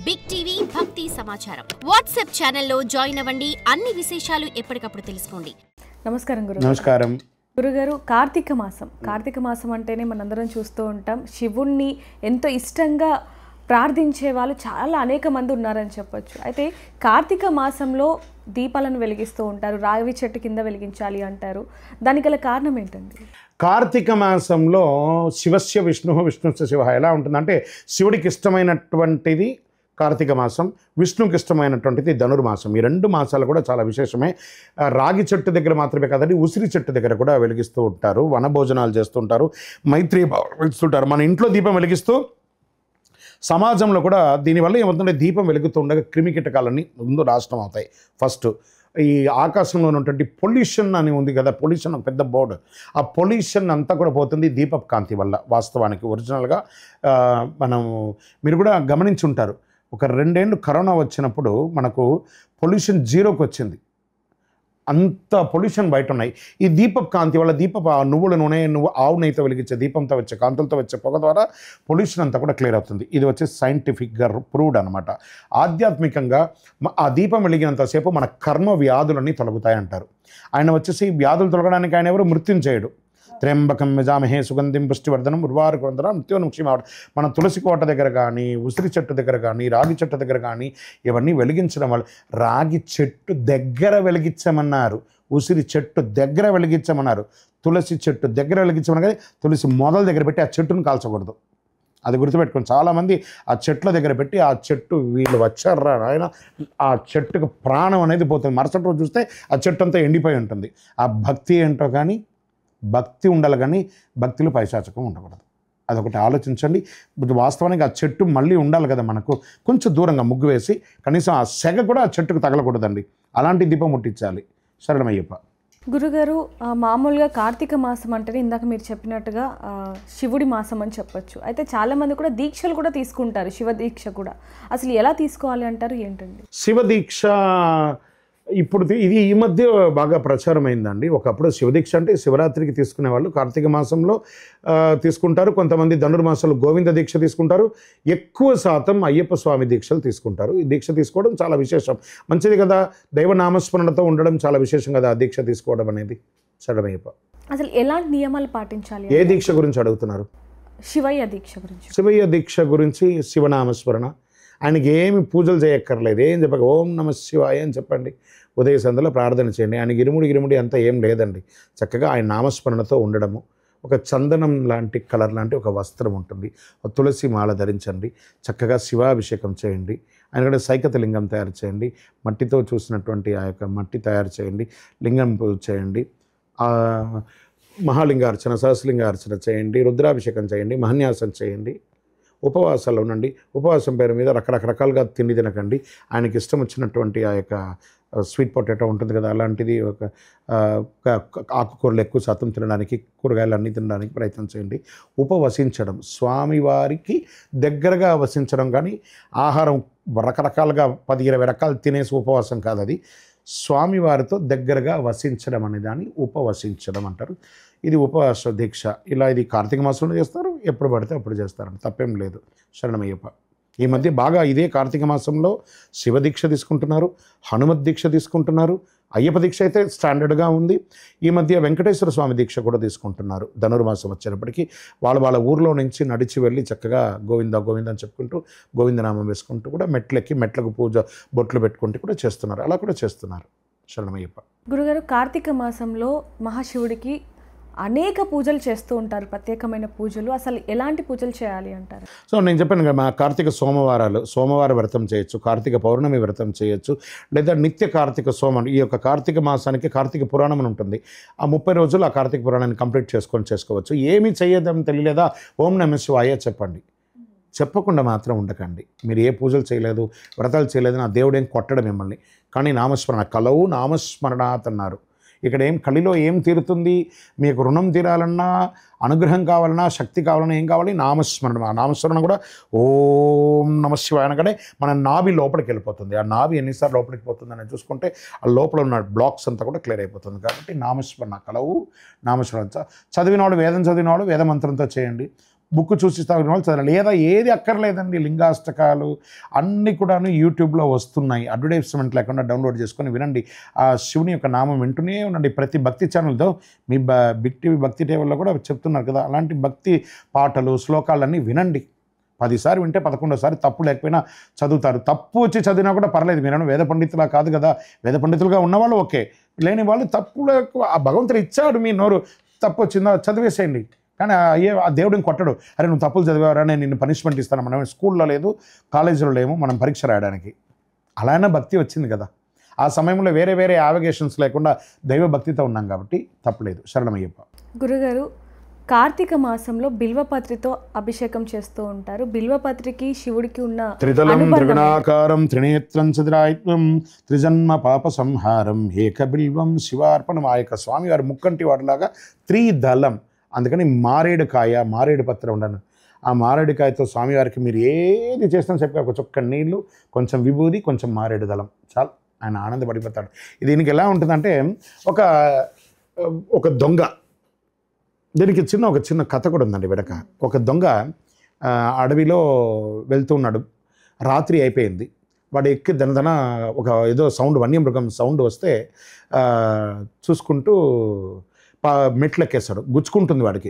Big TV భక్తి సమాచారం WhatsApp ఛానల్లో జాయిన్ అవ్వండి. అన్ని విశేషాలు ఎప్పటికప్పుడు తెలుసుకోండి. నమస్కారం గురుగారు. నమస్కారం గురుగారు, కార్తీక మాసం అంటేనే మనందరం చూస్తూ ఉంటాం. శివుణ్ణి ఎంతో ఇష్టంగా ప్రార్థించే వాళ్ళు చాలా అనేక మంది ఉన్నారని చెప్పొచ్చు. అయితే కార్తీక మాసంలో దీపాలను వెలిగిస్తూ ఉంటారు, రావి చెట్టు కింద వెలిగించాలి అంటారు. దానికి గల కారణం ఏంటండి? కార్తీక మాసంలో శివస్య విష్ణు విష్ణుస్య శివ ఎలా ఉంటుందంటే, శివుడికి ఇష్టమైనటువంటిది కార్తీక మాసం, విష్ణుకి ఇష్టమైనటువంటిది ధనుర్మాసం. ఈ రెండు మాసాలు కూడా చాలా విశేషమే. రాగి చెట్టు దగ్గర మాత్రమే కాదండి, ఉసిరి చెట్టు దగ్గర కూడా వెలిగిస్తూ ఉంటారు, వనభోజనాలు చేస్తుంటారు, మైత్రి వెలిగిస్తుంటారు. మన ఇంట్లో దీపం వెలిగిస్తూ సమాజంలో కూడా దీనివల్ల ఏమవుతుందంటే, దీపం వెలుగుతుండగా క్రిమికీటకాలన్నీ ముందు నాశనం అవుతాయి. ఫస్ట్ ఈ ఆకాశంలో ఉన్నటువంటి పొల్యూషన్ అని ఉంది కదా, పొల్యూషన్ ఒక పెద్ద బోర్డు, ఆ పొల్యూషన్ అంతా కూడా పోతుంది దీపపు కాంతి వల్ల. వాస్తవానికి ఒరిజినల్గా మీరు కూడా గమనించి ఉంటారు, ఒక 2 ఏళ్ళు కరోనా వచ్చినప్పుడు మనకు పొల్యూషన్ జీరోకి వచ్చింది. అంత పొల్యూషన్ బయట ఉన్నాయి. ఈ దీపపు కాంతి వల్ల, నువ్వుల నూనె, ఆవు నెయ్యితో వెలిగించే దీపంతో వచ్చే కాంతులతో వచ్చే పొగ ద్వారా పొల్యూషన్ అంతా కూడా క్లియర్ అవుతుంది. ఇది వచ్చి సైంటిఫిక్గా ప్రూవ్డ్ అనమాట. ఆధ్యాత్మికంగా ఆ దీపం వెలిగినంతసేపు మన కర్మ వ్యాధులన్నీ తొలగుతాయంటారు. ఆయన వచ్చేసి వ్యాధులు తొలగడానికి ఆయన ఎవరు మృత్యుంజయుడు. త్ర్యంబకం యజామహే సుగంధిం పుష్టివర్ధనం ఉర్వారుకుందరం మృత్యోనుక్షిమాడు. మన తులసి కోట దగ్గర కానీ, ఉసిరి చెట్టు దగ్గర కానీ, రాగి చెట్టు దగ్గర కానీ ఇవన్నీ వెలిగించడం వల్ల, రాగి చెట్టు దగ్గర వెలిగించమన్నారు, ఉసిరి చెట్టు దగ్గర వెలిగించమన్నారు, తులసి చెట్టు దగ్గర వెలిగించమని. కానీ తులసి మొదల దగ్గర పెట్టి ఆ చెట్టును కాల్చకూడదు. అది గుర్తుపెట్టుకోండి. చాలామంది ఆ చెట్ల దగ్గర పెట్టి, ఆ చెట్టు వీళ్ళు వచ్చారా ఆయన, ఆ చెట్టుకు ప్రాణం అనేది పోతుంది. మరుసటి రోజు చూస్తే ఆ చెట్టు అంతా ఎండిపోయి ఉంటుంది. ఆ భక్తి ఏంటో కానీ, భక్తి ఉండాలి కానీ భక్తిలో పైశాచకం ఉండకూడదు. అదొకటి ఆలోచించండి. వాస్తవానికి ఆ చెట్టు మళ్ళీ ఉండాలి కదా మనకు, కొంచెం దూరంగా ముగ్గు వేసి కనీసం ఆ సెగ కూడా ఆ చెట్టుకు తగలకూడదండి. అలాంటి దీపం ముట్టించాలి. శరణమయ్యప్ప. గురుగారు, మామూలుగా కార్తీక మాసం అంటేనే ఇందాక మీరు చెప్పినట్టుగా శివుడి మాసం అని చెప్పొచ్చు. అయితే చాలామంది కూడా దీక్షలు కూడా తీసుకుంటారు, శివ దీక్ష కూడా. అసలు ఎలా తీసుకోవాలి అంటారు, ఏంటండి శివ దీక్ష? ఇప్పుడు ఇది ఈ మధ్య బాగా ప్రచారమైందండి. ఒకప్పుడు శివదీక్ష అంటే శివరాత్రికి తీసుకునే వాళ్ళు కార్తీక మాసంలో తీసుకుంటారు. కొంతమంది ధనుర్మాసంలో గోవింద దీక్ష తీసుకుంటారు. ఎక్కువ శాతం అయ్యప్ప స్వామి దీక్షలు తీసుకుంటారు. ఈ దీక్ష తీసుకోవడం చాలా విశేషం, మంచిది కదా. దైవనామస్మరణతో ఉండడం చాలా విశేషం కదా ఆ దీక్ష తీసుకోవడం అనేది. శరణమయ్యప్ప. అసలు ఎలాంటి నియమాలు పాటించాలి? ఏ దీక్ష గురించి అడుగుతున్నారు? శివయ్య దీక్ష గురించి. శివయ్య దీక్ష గురించి శివనామస్మరణ. ఆయనకి ఏమి పూజలు చేయక్కర్లేదు, ఏం చెప్పక ఓం నమ శివాయ అని చెప్పండి. ఉదయ సంధ్యలో ప్రార్థన చేయండి. ఆయనకి ఇరుముడి అంతా ఏం లేదండి. చక్కగా ఆయన నామస్మరణతో ఉండడము. ఒక చందనం లాంటి కలర్ లాంటి ఒక వస్త్రం ఉంటుంది, ఒక తులసి మాల ధరించండి. చక్కగా శివాభిషేకం చేయండి. ఆయన కూడా సైకత లింగం తయారు చేయండి. మట్టితో చూసినటువంటి ఆ యొక్క మట్టి తయారు చేయండి. లింగం పూజ చేయండి. మహాలింగార్చన, సహస్రలింగార్చన చేయండి. రుద్రాభిషేకం చేయండి. మహన్యాసం చేయండి. ఉపవాసాలు ఉండండి. ఉపవాసం పేరు మీద రకరకాలుగా తిండి తినకండి. ఆయనకి ఇష్టం వచ్చినటువంటి ఆ యొక్క స్వీట్ పొటాటో ఉంటుంది కదా, అలాంటిది ఒక ఆకుకూరలు ఎక్కువ శాతం తినడానికి, కూరగాయలు అన్నీ తినడానికి ప్రయత్నం చేయండి. ఉపవసించడం, స్వామివారికి దగ్గరగా వసించడం కానీ, ఆహారం రకరకాలుగా 10-20 రకాలు తినేసి ఉపవాసం కాదు అది. స్వామివారితో దగ్గరగా వసించడం అనే దాన్ని ఉపవసించడం అంటారు. ఇది ఉపవాస దీక్ష. ఇది కార్తీక మాసంలో చేస్తారు, ఎప్పుడు పడితే అప్పుడు చేస్తారండి, తప్పేం లేదు. శరణమయ్యప్ప. ఈ మధ్య బాగా ఇదే కార్తీక మాసంలో శివ దీక్ష తీసుకుంటున్నారు, హనుమత్ దీక్ష తీసుకుంటున్నారు. అయ్యప్ప దీక్ష అయితే స్టాండర్డ్గా ఉంది. ఈ మధ్య వెంకటేశ్వర స్వామి దీక్ష కూడా తీసుకుంటున్నారు. ధనుర్మాసం వచ్చేటప్పటికి వాళ్ళ ఊర్లో నుంచి నడిచి వెళ్ళి చక్కగా గోవింద గోవింద అని చెప్పుకుంటూ, గోవిందనామం వేసుకుంటూ కూడా మెట్లకు పూజ బొట్లు పెట్టుకుంటూ కూడా చేస్తున్నారు. అలా కూడా చేస్తున్నారు. శరణమయ్యప్ప. గురుగారు, కార్తీక మాసంలో మహాశివుడికి అనేక పూజలు చేస్తూ ఉంటారు, ప్రత్యేకమైన పూజలు. అసలు ఎలాంటి పూజలు చేయాలి అంటారు? సో నేను చెప్పాను కదా, మా కార్తీక సోమవార వ్రతం చేయొచ్చు, కార్తీక పౌర్ణమి వ్రతం చేయొచ్చు, లేదా నిత్య కార్తీక సోమం. ఈ యొక్క కార్తీక మాసానికి కార్తీక పురాణం అని ఉంటుంది. ఆ 30 రోజులు ఆ కార్తీక పురాణాన్ని కంప్లీట్ చేసుకోవచ్చు. ఏమీ చేయదని తెలియలేదా, ఓం నమః శివాయ చెప్పండి. చెప్పకుండా మాత్రం ఉండకండి. మీరు ఏ పూజలు చేయలేదు, వ్రతాలు చేయలేదు, నా దేవుడేం కొట్టడం మిమ్మల్ని. కానీ నామస్మరణ, కలవు నామస్మరణాత్ అన్నారు. ఇక్కడ కలిలో ఏం తీరుతుంది? మీకు రుణం తీరాలన్నా, అనుగ్రహం కావాలన్నా, శక్తి కావాలన్నా ఏం కావాలి? నామస్మరణ. ఆ నామస్మరణ కూడా ఓం నమ శివాయ అనగానే మన నాభి లోపలికి వెళ్ళిపోతుంది. ఆ నాభి ఎన్నిసార్లు లోపలికి పోతుందని చూసుకుంటే ఆ లోపల ఉన్న బ్లాక్స్ అంతా కూడా క్లియర్ అయిపోతుంది. కాబట్టి నామస్మరణ, కలవు నామస్మరణ. చదివినవాడు, వేదం చదివినవాడు వేద మంత్రంతో చేయండి. బుక్ చూసి చదివిన వాళ్ళు చదవాలి, లేదా ఏది అక్కర్లేదండి, లింగాష్టకాలు అన్నీ కూడాను యూట్యూబ్లో వస్తున్నాయి, అడ్వర్టైజ్మెంట్ లేకుండా డౌన్లోడ్ చేసుకొని వినండి. ఆ శివుని యొక్క నామం వింటూనే ఉండండి. ప్రతి భక్తి ఛానల్తో మీ బిగ్ టీవీ భక్తి టేబుల్లో కూడా చెప్తున్నారు కదా, అలాంటి భక్తి పాటలు శ్లోకాలన్నీ వినండి. 10 సార్లు వింటే 11వ తప్పు లేకపోయినా చదువుతారు. తప్పు వచ్చి చదివినా కూడా పర్లేదు, మీరు వేద పండితులా కాదు కదా, వేద పండితులుగా ఉన్నవాళ్ళు ఓకే, లేని వాళ్ళు తప్పులకు ఆ భగవంతుడు ఇచ్చాడు, మీ నోరు తప్పు వచ్చిందా చదివేసేయండి. కానీ ఆ దేవుడిని కొట్టడు, అరే నువ్వు తప్పులు చదివారా నేను నిన్ను పనిష్మెంట్ ఇస్తాను. మనం స్కూల్లో లేదు, కాలేజీలో లేము, మనం పరీక్ష రాయడానికి. అలానే భక్తి వచ్చింది కదా, ఆ సమయంలో వేరే వేరే యావిగేషన్స్ లేకుండా దైవ భక్తితో ఉన్నాం కాబట్టి తప్పులేదు. శరణమయ్యప్ప. గురుగారు, కార్తీక మాసంలో బిల్వపత్రితో అభిషేకం చేస్తూ ఉంటారు. బిల్వపత్రికి శివుడికి ఉన్న త్రిదలం త్రిగుణాకారం త్రినేత్రం చతురాయుత్వం త్రిజన్మ పాప సంహారం ఏక బిల్వం శివార్పణం. ఆ యొక్క స్వామివారి ముక్కంటి వాడిలాగా త్రిదళం, అందుకని మారేడుకాయ, మారేడు పత్రం ఉండను. ఆ మారేడుకాయతో స్వామివారికి మీరు ఏది చేసినా చెప్పి ఒక చుక్క నీళ్లు, కొంచెం విభూది, కొంచెం మారేడు దళం చాలు, ఆయన ఆనందపడిపోతాడు. దీనికి ఎలా ఉంటుందంటే ఒక దొంగ, దీనికి ఒక చిన్న కథ కూడా ఉందండి వెనక. ఒక దొంగ అడవిలో వెళ్తూ ఉన్నాడు, రాత్రి అయిపోయింది, వాడు ఎక్కి దనదన ఒక ఏదో సౌండ్, వన్యమృగం సౌండ్ వస్తే చూసుకుంటూ మెట్లు ఎక్కేస్తాడు. గుచ్చుకుంటుంది వాడికి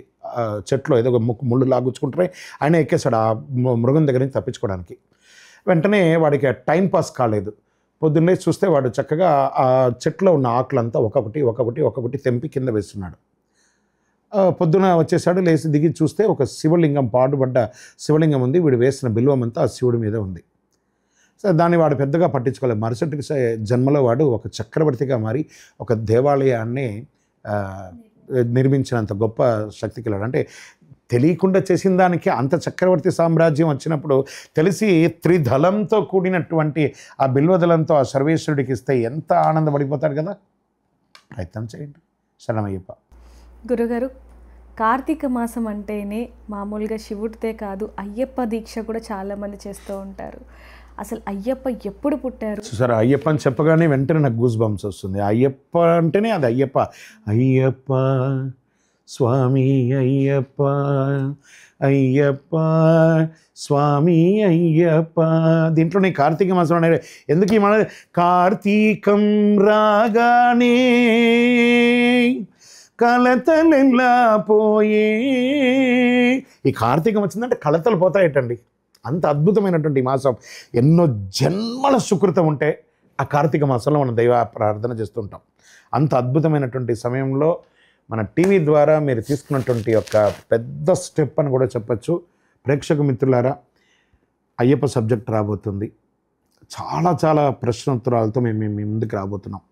చెట్లో ఏదో ఒక ముళ్ళులా గుచ్చుకుంటాయి, ఆయన ఎక్కేస్తాడు ఆ మృగం దగ్గర నుంచి తప్పించుకోవడానికి. వెంటనే వాడికి టైం పాస్ కాలేదు. పొద్దున్నే చూస్తే వాడు చక్కగా ఆ చెట్లో ఉన్న ఆకులంతా ఒక్కొక్కటి తెంపి కింద వేస్తున్నాడు. పొద్దున వచ్చేసాడు, లేచి దిగి చూస్తే ఒక శివలింగం, పాడుబడ్డ శివలింగం ఉంది, వీడు వేసిన బిల్వం అంతా ఆ శివుడి మీద ఉంది. సో దాన్ని వాడు పెద్దగా పట్టించుకోలేదు. మరుసటి జన్మలో వాడు ఒక చక్రవర్తిగా మారి ఒక దేవాలయాన్ని నిర్మించినంత గొప్ప శక్తి కలడు. అంటే తెలియకుండా చేసిన దానికి అంత చక్రవర్తి సామ్రాజ్యం వచ్చినప్పుడు తెలిసి త్రిదళంతో కూడినటువంటి ఆ బిల్వదళంతో ఆ సర్వేశ్వరుడికి ఇస్తే ఎంత ఆనందపడిపోతాడు కదా. ప్రయత్నం చేయండి. శరణమయ్యప్ప. గురుగారు, కార్తీక మాసం అంటేనే మామూలుగా శివుడితే కాదు, అయ్యప్ప దీక్ష కూడా చాలామంది చేస్తూ ఉంటారు. అసలు అయ్యప్ప ఎప్పుడు పుట్టారు? సరే, అయ్యప్ప అని చెప్పగానే వెంటనే నాకు గూస్ బంప్స్ వస్తుంది. అయ్యప్ప అంటేనే అది అయ్యప్ప. అయ్యప్ప స్వామి అయ్యప్ప, అయ్యప్ప స్వామి అయ్యప్ప. దీంట్లోనే కార్తీక మాసం అనేది ఎందుకు ఈ మన కార్తీకం రాగానే కలతలెల్లా పోయే. ఈ కార్తీకం వచ్చిందంటే కలతలు పోతాయటండి. అంత అద్భుతమైనటువంటి మాసం. ఎన్నో జన్మల సుకృతం ఉంటే ఆ కార్తీక మాసంలో మనం దైవ ప్రార్థన చేస్తుంటాం. అంత అద్భుతమైనటువంటి సమయంలో మన టీవీ ద్వారా మీరు తీసుకున్నటువంటి ఒక పెద్ద స్టెప్ అని కూడా చెప్పచ్చు. ప్రేక్షక మిత్రులారా, అయ్యప్ప సబ్జెక్ట్ రాబోతుంది. చాలా చాలా ప్రశ్నోత్తరాలతో మేము ముందుకు రాబోతున్నాం.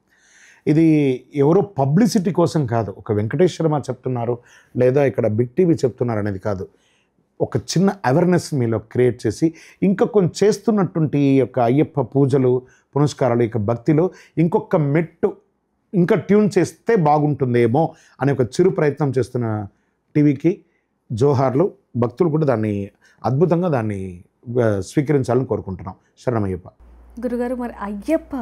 ఇది ఎవరో పబ్లిసిటీ కోసం కాదు, ఒక వెంకటేశ్వరమ చెప్తున్నారు లేదా ఇక్కడ బిగ్ టీవీ చెప్తున్నారు అనేది కాదు. ఒక చిన్న అవేర్నెస్ మీలో క్రియేట్ చేసి ఇంకా కొంచెం చేస్తున్నటువంటి ఈ యొక్క అయ్యప్ప పూజలు పునస్కారాలు ఇక భక్తిలో ఇంకొక మెట్టు ఇంకా ట్యూన్ చేస్తే బాగుంటుందేమో అనే ఒక చిరు ప్రయత్నం చేస్తున్న టీవీకి జోహార్లు. భక్తులు కూడా దాన్ని అద్భుతంగా దాన్ని స్వీకరించాలని కోరుకుంటున్నాం. శరణమయ్యప్ప. గురుగారు, మరి అయ్యప్ప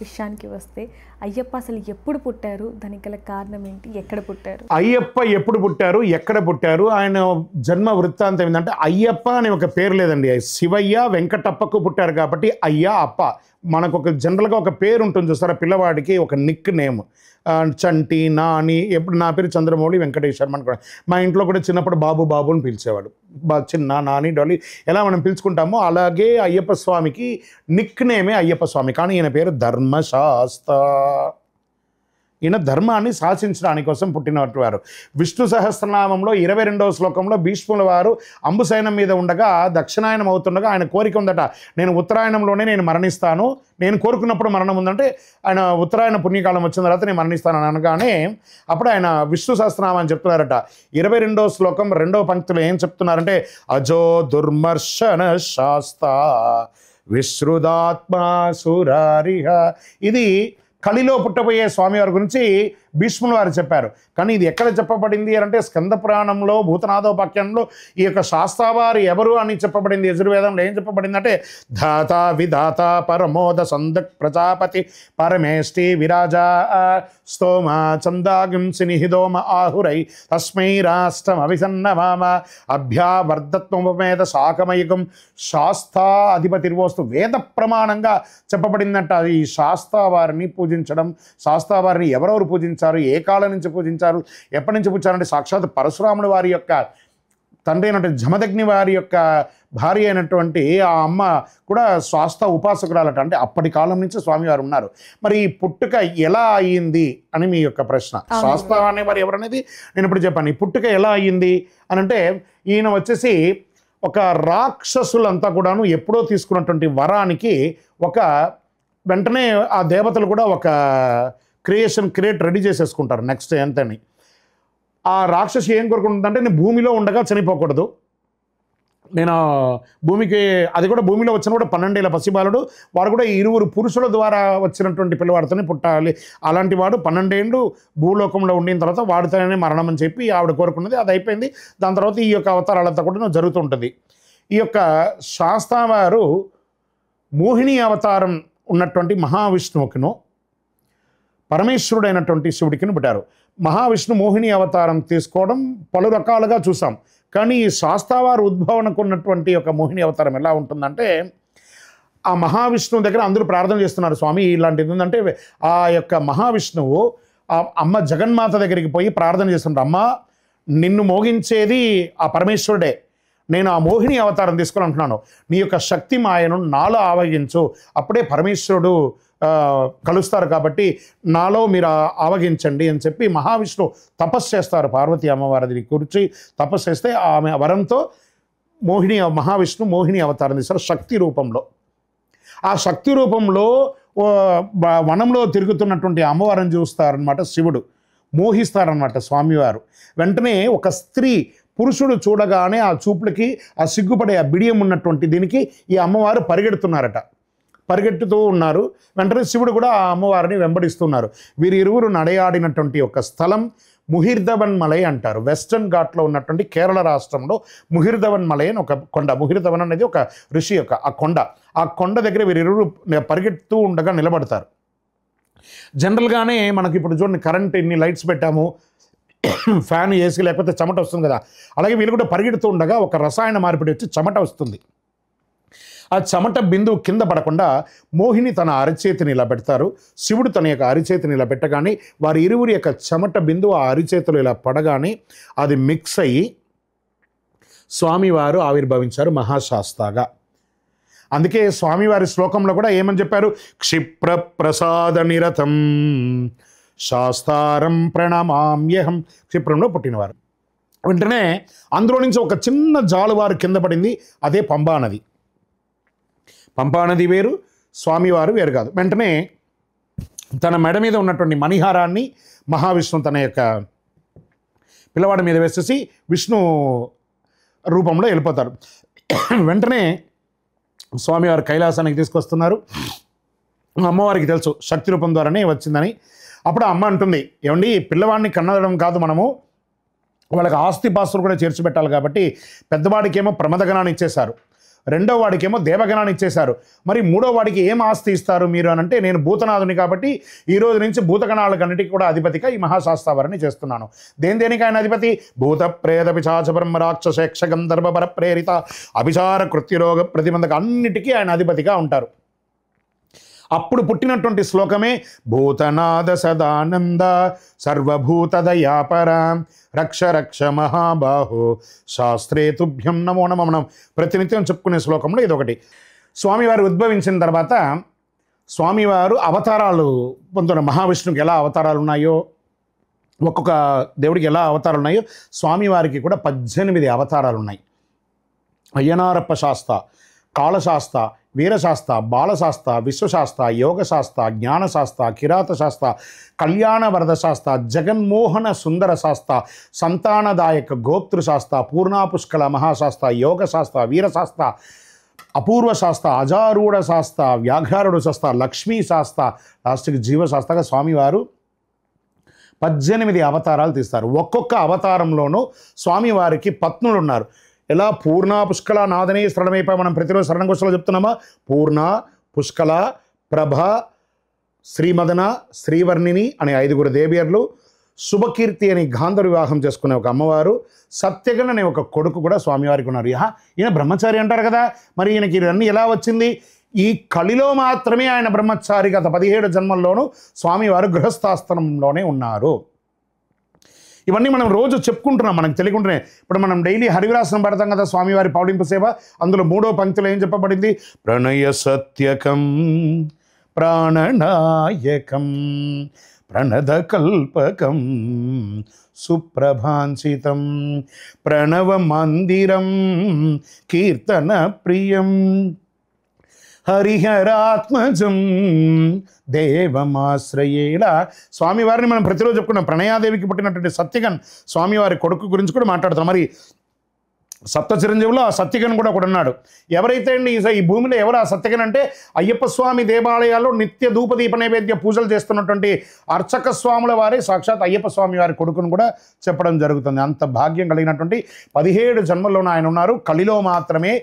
విషయానికి వస్తే అయ్యప్ప అసలు ఎప్పుడు పుట్టారు, దానికి గల కారణం ఏంటి, ఎక్కడ పుట్టారు? అయ్యప్ప ఎప్పుడు పుట్టారు, ఎక్కడ పుట్టారు, ఆయన జన్మ వృత్తాంతం ఏంటంటే అయ్యప్ప అనే ఒక పేరు లేదండి. శివయ్య వెంకటప్పకు పుట్టారు కాబట్టి అయ్య అప్ప. మనకు ఒక జనరల్గా ఒక పేరు ఉంటుంది చూస్తారా, పిల్లవాడికి ఒక నిక్ నేమ్, చంటి, నాని. ఎప్పుడు నా పేరు చంద్రమౌళి వెంకటేశ్వరం అనుకో. మా ఇంట్లో కూడా చిన్నప్పుడు బాబు బాబు అని పిలిచేవాడు. చిన్న, నాని, డోలి ఎలా మనం పిలుచుకుంటామో అలాగే అయ్యప్ప స్వామికి నిక్ నేమే అయ్యప్ప స్వామి. కానీ ఈయన పేరు ధర్మశాస్త్ర. ఈయన ధర్మాన్ని శాసించడానికి కోసం పుట్టినటువంటి వారు. విష్ణు సహస్రనామంలో 22వ శ్లోకంలో భీష్ముల వారు అంబుసైనం మీద ఉండగా దక్షిణాయనం అవుతుండగా ఆయన కోరిక ఉందట, నేను ఉత్తరాయణంలోనే నేను మరణిస్తాను, నేను కోరుకున్నప్పుడు మరణం ఉందంటే ఆయన ఉత్తరాయణ పుణ్యకాలం వచ్చిన తర్వాత నేను మరణిస్తాను అనగానే అప్పుడు ఆయన విష్ణు సహస్రనామాన్ని చెప్తున్నారట. 22వ శ్లోకం 2వ పంక్తిలో ఏం చెప్తున్నారంటే అజో దుర్మర్శన శాస్త విశ్రుదాత్మా సురారిహ. ఇది కలిలో పుట్టబోయే స్వామివారి గురించి భీష్ములు వారు చెప్పారు. కానీ ఇది ఎక్కడ చెప్పబడింది అంటే స్కంద పురాణంలో భూతనాథోపాఖ్యానంలో ఈ యొక్క శాస్త్రవారు ఎవరు అని చెప్పబడింది. యజుర్వేదంలో ఏం చెప్పబడిందంటే ధాత విధాత పరమోద సందక్ ప్రజాపతి పరమేష్టి విరాజా స్తోమ చందాగింసి నిహిదోమ ఆహురై తస్మై రాష్ట్రం అభిసన్నమామ అభ్యావర్ధత్వమేద శాకమయుగం శాస్తా అధిపతిర్వోస్తు వేద ప్రమాణంగా చెప్పబడిందంట. ఈ శాస్తా వారిని పూజించడం, శాస్తా వారిని ఎవరెవరు పూజించారు, ఏ కాలం నుంచి పూజించారు, ఎప్పటి నుంచి పూజించారంటే సాక్షాత్ పరశురాముడు వారి యొక్క తండ్రి అయినటువంటి జమదగ్ని వారి యొక్క భార్య అయినటువంటి ఆ అమ్మ కూడా శాస్త్ర ఉపాసకురాలట. అంటే అప్పటి కాలం నుంచి స్వామివారు ఉన్నారు. మరి ఈ పుట్టుక ఎలా అయ్యింది అని మీ యొక్క ప్రశ్న. శాస్త్ర అనేవారు ఎవరనేది నేను ఇప్పుడు చెప్పాను. ఈ పుట్టుక ఎలా అయ్యింది అని అంటే ఈయన వచ్చేసి ఒక రాక్షసులంతా కూడాను ఎప్పుడో తీసుకున్నటువంటి వరానికి ఒక వెంటనే ఆ దేవతలు కూడా ఒక క్రియేట్ రెడీ చేసేసుకుంటారు నెక్స్ట్ ఎంతని. ఆ రాక్షసి ఏం కోరుకుంటుందంటే నేను భూమిలో ఉండగా చనిపోకూడదు, నేను భూమికి, అది కూడా భూమిలో వచ్చిన కూడా 12 ఏళ్ల పసిబాలుడు వాడు కూడా 2 పురుషుల ద్వారా వచ్చినటువంటి పిల్లవాడితోనే పుట్టాలి. అలాంటి వాడు 12 ఏళ్ళు భూలోకంలో ఉండిన తర్వాత వాడితోనే మరణం అని చెప్పి ఆవిడ కోరుకున్నది. అది అయిపోయింది. దాని తర్వాత ఈ యొక్క అవతారాలంతా కూడా జరుగుతుంటుంది. ఈ యొక్క శాస్త్ర వారు మోహిని అవతారం ఉన్నటువంటి మహావిష్ణువుకిను పరమేశ్వరుడైనటువంటి శివుడికిని పుట్టారు. మహావిష్ణు మోహిని అవతారం తీసుకోవడం పలు రకాలుగా చూసాం. కానీ ఈ శాస్త్రవారు ఉద్భవనకు ఉన్నటువంటి ఒక మోహిని అవతారం ఎలా ఉంటుందంటే ఆ మహావిష్ణువు దగ్గర అందరూ ప్రార్థన చేస్తున్నారు, స్వామి ఇలాంటిది ఉందంటే ఆ యొక్క మహావిష్ణువు ఆ అమ్మ జగన్మాత దగ్గరికి పోయి ప్రార్థన చేస్తున్నారు. అమ్మ నిన్ను మోగించేది ఆ పరమేశ్వరుడే, నేను ఆ మోహిని అవతారం తీసుకోవాలంటున్నాను, నీ యొక్క శక్తి మాయను నాలో ఆవగించు, అప్పుడే పరమేశ్వరుడు కలుస్తారు, కాబట్టి నాలో మీరు ఆవగించండి అని చెప్పి మహావిష్ణువు తపస్సు చేస్తారు. పార్వతీ అమ్మవారిని కూర్చి తపస్సు చేస్తే ఆమె వరంతో మహావిష్ణు మోహిని అవతారం తీస్తారు శక్తి రూపంలో. ఆ శక్తి రూపంలో వనంలో తిరుగుతున్నటువంటి అమ్మవారిని చూస్తారనమాట శివుడు, మోహిస్తారనమాట స్వామివారు. వెంటనే ఒక స్త్రీ పురుషుడు చూడగానే ఆ చూపులకి ఆ సిగ్గుపడే ఆ బిడియం ఉన్నటువంటి దీనికి ఈ అమ్మవారు పరిగెట్టుతూ ఉన్నారు. వెంటనే శివుడు కూడా ఆ అమ్మవారిని వెంబడిస్తున్నారు. వీరిరువురు నడయాడినటువంటి ఒక స్థలం ముహిర్దవన్ మలై అంటారు. వెస్టర్న్ ఘాట్లో ఉన్నటువంటి కేరళ రాష్ట్రంలో ముహిర్దవన్ మలై అని ఒక కొండ. ముహిర్దవన్ అనేది ఒక ఋషి యొక్క ఆ కొండ దగ్గర వీరిరువురు పరిగెడుతూ ఉండగా నిలబడతారు. జనరల్గానే మనకి ఇప్పుడు చూడండి, కరెంట్ ఇన్ని లైట్స్ పెట్టాము, ఫ్యాన్ ఏసీ లేకపోతే చెమట వస్తుంది కదా, అలాగే వీళ్ళు కూడా పరిగెడుతూ ఉండగా ఒక రసాయన మార్పిడి వచ్చి చెమట వస్తుంది. ఆ చెమట బిందువు కింద పడకుండా మోహిని తన అరిచేతిని ఇలా పెడతారు, శివుడు తన యొక్క అరిచేతిని ఇలా పెట్టగానే వారి ఇరువురి యొక్క చెమట బిందువు ఆ అరిచేతులు ఇలా పడగానే అది మిక్స్ అయ్యి స్వామివారు ఆవిర్భవించారు మహాశాస్త్రగా. అందుకే స్వామివారి శ్లోకంలో కూడా ఏమని చెప్పారు, క్షిప్ర ప్రసాద నిరతం శాస్త్రం ప్రణమామ్యహం. క్షిప్రంలో పుట్టినవారు. వెంటనే అందులో నుంచి ఒక చిన్న జాలువారు కింద పడింది, అదే పంబా నది. పంపా నది వేరు, స్వామివారు వేరు కాదు. వెంటనే తన మెడ మీద ఉన్నటువంటి మణిహారాన్ని మహావిష్ణు తన యొక్క పిల్లవాడి మీద వేసేసి విష్ణు రూపంలో వెళ్ళిపోతారు. వెంటనే స్వామివారు కైలాసానికి తీసుకొస్తున్నారు. అమ్మవారికి తెలుసు శక్తి రూపం ద్వారానే వచ్చిందని. అప్పుడు అమ్మ అంటుంది, ఏమండి పిల్లవాడిని కన్నడం కాదు, మనము వాళ్ళకి ఆస్తిపాస్తులు కూడా చేర్చిపెట్టాలి, కాబట్టి పెద్దవాడికేమో ప్రమదగణాన్ని ఇచ్చేశారు, రెండో వాడికేమో దేవగణాన్ని ఇచ్చేశారు, మరి మూడో వాడికి ఏం ఆస్తి ఇస్తారు మీరు అని అంటే, నేను భూతనాథుని కాబట్టి ఈ రోజు నుంచి భూతగణాలకన్నిటికీ కూడా అధిపతిగా ఈ మహాశాస్త్రవారిని చేస్తున్నాను. దేనికి ఆయన అధిపతి? భూత ప్రేత పిశాచ బ్రహ్మ రాక్షస యక్ష గంధర్వ పర ప్రేరిత అభిచార కృత్యరోగ ప్రతిబంధక అన్నిటికీ ఆయన అధిపతిగా ఉంటారు. అప్పుడు పుట్టినటువంటి శ్లోకమే భూతనాథ సదానంద సర్వభూతదయాపర రక్ష రక్ష మహాబాహు శాస్త్రే తుభ్యం నమో నమః. మనం ప్రతినిత్యం చెప్పుకునే శ్లోకంలో ఇదొకటి. స్వామివారు ఉద్భవించిన తర్వాత స్వామివారు అవతారాలు పొందుతున్న మహావిష్ణువుకి ఎలా అవతారాలు ఉన్నాయో, ఒక్కొక్క దేవుడికి ఎలా అవతారాలు ఉన్నాయో స్వామివారికి కూడా 18 అవతారాలు ఉన్నాయి. అయ్యనారప్ప శాస్త్ర, కాళశాస్త్ర, వీరశాస్త్ర, బాలశాస్త్ర, విశ్వశాస్త్ర, యోగశాస్త్ర, జ్ఞానశాస్త్ర, కిరాతశాస్త్ర, కళ్యాణవరద శాస్త్ర, జగన్మోహన సుందర శాస్త్ర, సంతానదాయక గోప్తృశాస్త్ర, పూర్ణాపుష్కల మహాశాస్త్ర, యోగశాస్త్ర, వీరశాస్త్ర, అపూర్వ శాస్త్ర, అజారూఢ శాస్త్ర, వ్యాఘ్రారుడు శాస్త్ర, లక్ష్మీ శాస్త్ర, లాస్ట్కి జీవశాస్త్రగా స్వామివారు 18 అవతారాలు తీస్తారు. ఒక్కొక్క అవతారంలోనూ స్వామివారికి పత్నులు ఉన్నారు. ఎలా పూర్ణ పుష్కల నాదనే శరణమైపోయి మనం ప్రతిరోజు శరణఘోషలో చెప్తున్నామా? పూర్ణ, పుష్కల, ప్రభ, శ్రీమదన, శ్రీవర్ణిని అనే 5 దేవియర్లు, శుభకీర్తి అని గాంధర్వ వివాహం చేసుకునే ఒక అమ్మవారు, సత్యగన్ అనే ఒక కొడుకు కూడా స్వామివారికి ఉన్నారు. ఈయన బ్రహ్మచారి అంటారు కదా, మరి ఈయనకి ఇవన్నీ ఎలా వచ్చింది? ఈ కలిలో మాత్రమే ఆయన బ్రహ్మచారి. గత 17 జన్మల్లోనూ స్వామివారు గృహస్థాశ్రమంలోనే ఉన్నారు. ఇవన్నీ మనం రోజు చెప్పుకుంటున్నాం, మనకు తెలియకుండానే. ఇప్పుడు మనం డైలీ హరివిలాసం పడతాం కదా, స్వామివారి పౌడింపు సేవ. అందులో 3వ పంక్తిలో ఏం చెప్పబడింది? ప్రణయ సత్యకం ప్రాణనాయకం ప్రణదకల్పకం సుప్రభాంసితం ప్రణవ మందిరం కీర్తన ప్రియం హరిహరాత్మజం దేవమాశ్రయేలా. స్వామివారిని మనం ప్రతిరోజు చెప్పుకున్నాం. ప్రణయాదేవికి పుట్టినటువంటి సత్యగన్ స్వామివారి కొడుకు గురించి కూడా మాట్లాడుతాం. మరి సప్త చిరంజీవులో ఆ సత్యగన్ కూడా ఒకడు ఉన్నాడు. ఎవరైతే అండి ఈ భూమిలో ఎవరు ఆ సత్యగన్ అంటే, అయ్యప్ప స్వామి దేవాలయాల్లో నిత్య ధూపదీప నైవేద్య పూజలు చేస్తున్నటువంటి అర్చక స్వాముల వారి సాక్షాత్ అయ్యప్ప స్వామి వారి కొడుకును కూడా చెప్పడం జరుగుతుంది. అంత భాగ్యం కలిగినటువంటి 17 జన్మల్లోనూ ఆయన ఉన్నారు. కలిలో మాత్రమే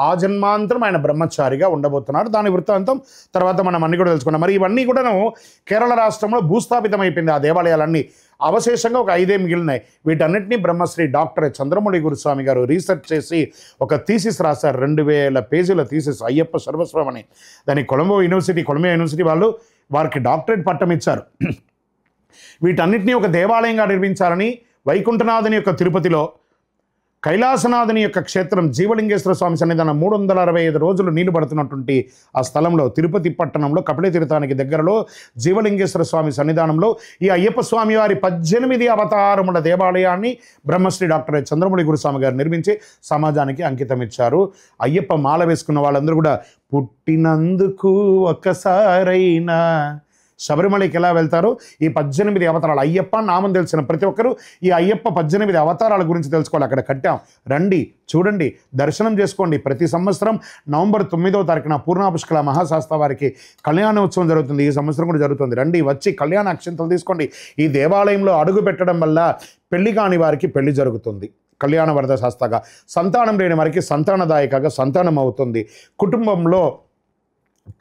ఆ జన్మాంతరం ఆయన బ్రహ్మచారిగా ఉండబోతున్నారు. దాని వృత్తాంతం తర్వాత మనం అన్ని కూడా తెలుసుకున్నాం. మరి ఇవన్నీ కూడాను కేరళ రాష్ట్రంలో భూస్థాపితమైపోయింది ఆ దేవాలయాలన్నీ. అవశేషంగా ఒక 5 మిగిలినాయి. వీటన్నిటినీ బ్రహ్మశ్రీ డాక్టర్ చంద్రమౌళి గురుస్వామి గారు రీసెర్చ్ చేసి ఒక థీసిస్ రాశారు. 2000 పేజీల థీసిస్, అయ్యప్ప సర్వస్వం అని. దాన్ని కొలంబో యూనివర్సిటీ వాళ్ళు వారికి డాక్టరేట్ పట్టం ఇచ్చారు. వీటన్నిటినీ ఒక దేవాలయంగా నిర్మించాలని వైకుంఠనాథుని యొక్క తిరుపతిలో, కైలాసనాథుని యొక్క క్షేత్రం జీవలింగేశ్వర స్వామి సన్నిధానం 365 రోజులు నీళ్లు పడుతున్నటువంటి ఆ స్థలంలో, తిరుపతి పట్టణంలో కపిల తీర్థానికి దగ్గరలో జీవలింగేశ్వర స్వామి సన్నిధానంలో ఈ అయ్యప్ప స్వామి వారి 18 అవతారముల దేవాలయాన్ని బ్రహ్మశ్రీ డాక్టర్ చంద్రమౌళి గురుస్వామి గారు నిర్మించి సమాజానికి అంకితం ఇచ్చారు. అయ్యప్ప మాల వేసుకున్న వాళ్ళందరూ కూడా పుట్టినందుకు ఒక్కసారైనా శబరిమలకి ఎలా వెళ్తారు? ఈ 18 అవతారాలు అయ్యప్ప నామం తెలిసిన ప్రతి ఒక్కరూ ఈ అయ్యప్ప 18 అవతారాల గురించి తెలుసుకోవాలి. అక్కడ కట్టాం, రండి, చూడండి, దర్శనం చేసుకోండి. ప్రతి సంవత్సరం నవంబర్ 9వ తారీఖున పూర్ణాపుష్కల మహాశాస్త్ర వారికి కళ్యాణోత్సవం జరుగుతుంది. ఈ సంవత్సరం కూడా జరుగుతుంది. రండి, వచ్చి కళ్యాణ అక్షంతలు తీసుకోండి. ఈ దేవాలయంలో అడుగు పెట్టడం వల్ల పెళ్లి కాని వారికి పెళ్లి జరుగుతుంది, కళ్యాణ వరద శాస్త్రగా. సంతానం లేని వారికి సంతానదాయకగా సంతానం అవుతుంది. కుటుంబంలో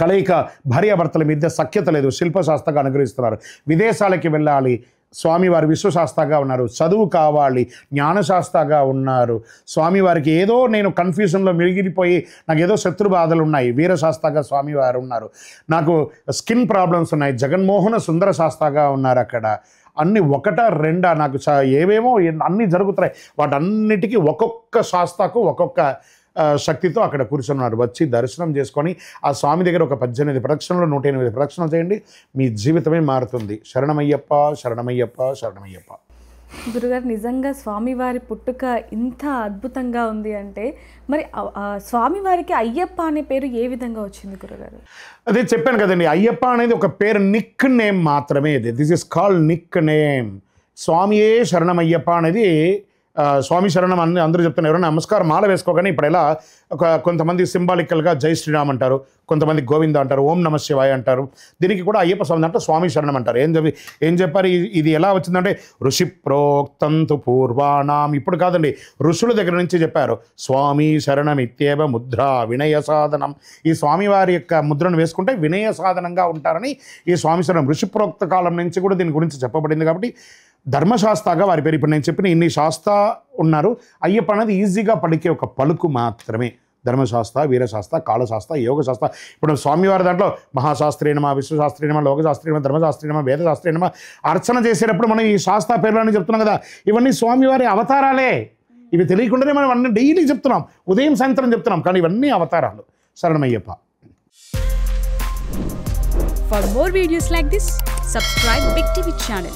కలయిక, భార్యాభర్తల మధ్య సఖ్యత లేదు, శిల్పశాస్త్రగా అనుగ్రహిస్తున్నారు. విదేశాలకి వెళ్ళాలి, స్వామివారి విశ్వశాస్త్రగా ఉన్నారు. చదువు కావాలి, జ్ఞానశాస్త్రగా ఉన్నారు. స్వామివారికి ఏదో నేను కన్ఫ్యూజన్లో మిగిలిపోయి నాకు ఏదో శత్రు బాధలు ఉన్నాయి, వీరశాస్త్రగా స్వామివారు ఉన్నారు. నాకు స్కిన్ ప్రాబ్లమ్స్ ఉన్నాయి, జగన్మోహన సుందర శాస్త్రగా ఉన్నారు. అక్కడ అన్ని 1, 2 నాకు ఏవేమో అన్నీ జరుగుతాయి. వాటన్నిటికీ ఒక్కొక్క శాస్త్రకు ఒక్కొక్క శక్తితో అక్కడ కూర్చున్నారు. వచ్చి దర్శనం చేసుకొని ఆ స్వామి దగ్గర ఒక 18 ప్రదక్షిణలు 108 ప్రదక్షిణలు చేయండి, మీ జీవితమే మారుతుంది. శరణమయ్యప్ప, శరణమయ్యప్ప, శరణమయ్యప్ప. గురుగారు, నిజంగా స్వామివారి పుట్టుక ఇంత అద్భుతంగా ఉంది అంటే మరి స్వామివారికి అయ్యప్ప అనే పేరు ఏ విధంగా వచ్చింది గురుగారు? అదే చెప్పాను కదండి, అయ్యప్ప అనేది ఒక పేరు, నిక్ నేమ్ మాత్రమే. ఇది this is called Nick name. స్వామియే శరణమయ్యప్ప అనేది స్వామి శరణం అని అందరూ చెప్తున్నారు. ఎవరైనా నమస్కారం మాల వేసుకోగానే ఇప్పుడు ఎలా కొంతమంది సింబాలికల్గా జై శ్రీరామ్ అంటారు, కొంతమంది గోవింద అంటారు, ఓం నమ శివాయ అంటారు. దీనికి కూడా అయ్యప్ప స్వామి అంటే స్వామి శరణం అంటారు. ఏం చెప్పారు? ఇది ఎలా వచ్చిందంటే ఋషి ప్రోక్తంతు పూర్వాణం. ఇప్పుడు కాదండి, ఋషుల దగ్గర నుంచి చెప్పారు. స్వామి శరణం ఇత్యేవ ముద్ర వినయ సాధనం. ఈ స్వామివారి యొక్క ముద్రను వేసుకుంటే వినయ సాధనంగా ఉంటారని ఈ స్వామి శరణం ఋషి ప్రోక్త కాలం నుంచి కూడా దీని గురించి చెప్పబడింది. కాబట్టి ధర్మశాస్త్రగా వారి పేరు. ఇప్పుడు నేను చెప్పిన ఇన్ని శాస్త్ర ఉన్నారు. అయ్యప్ప అనేది ఈజీగా పలికే ఒక పలుకు మాత్రమే. ధర్మశాస్త్ర, వీరశాస్త్ర, కాళశాస్త్ర, యోగశాస్త్ర. ఇప్పుడు స్వామివారి దాంట్లో మహాశాస్త్రీనమా, విశ్వశాస్త్రీనమా, లోకశాస్త్రీనమా, ధర్మశాస్త్రీనమా, వేదశాస్త్రీనమా అర్చన చేసేటప్పుడు మనం ఈ శాస్త్ర పేర్లని చెప్తున్నాం కదా, ఇవన్నీ స్వామివారి అవతారాలే. ఇవి తెలియకుండానే మనం అన్ని డైలీ చెప్తున్నాం, ఉదయం సాయంత్రం చెప్తున్నాం, కానీ ఇవన్నీ అవతారాలు. శరణమయ్యప్ప. For more videos like this, subscribe Big TV channel.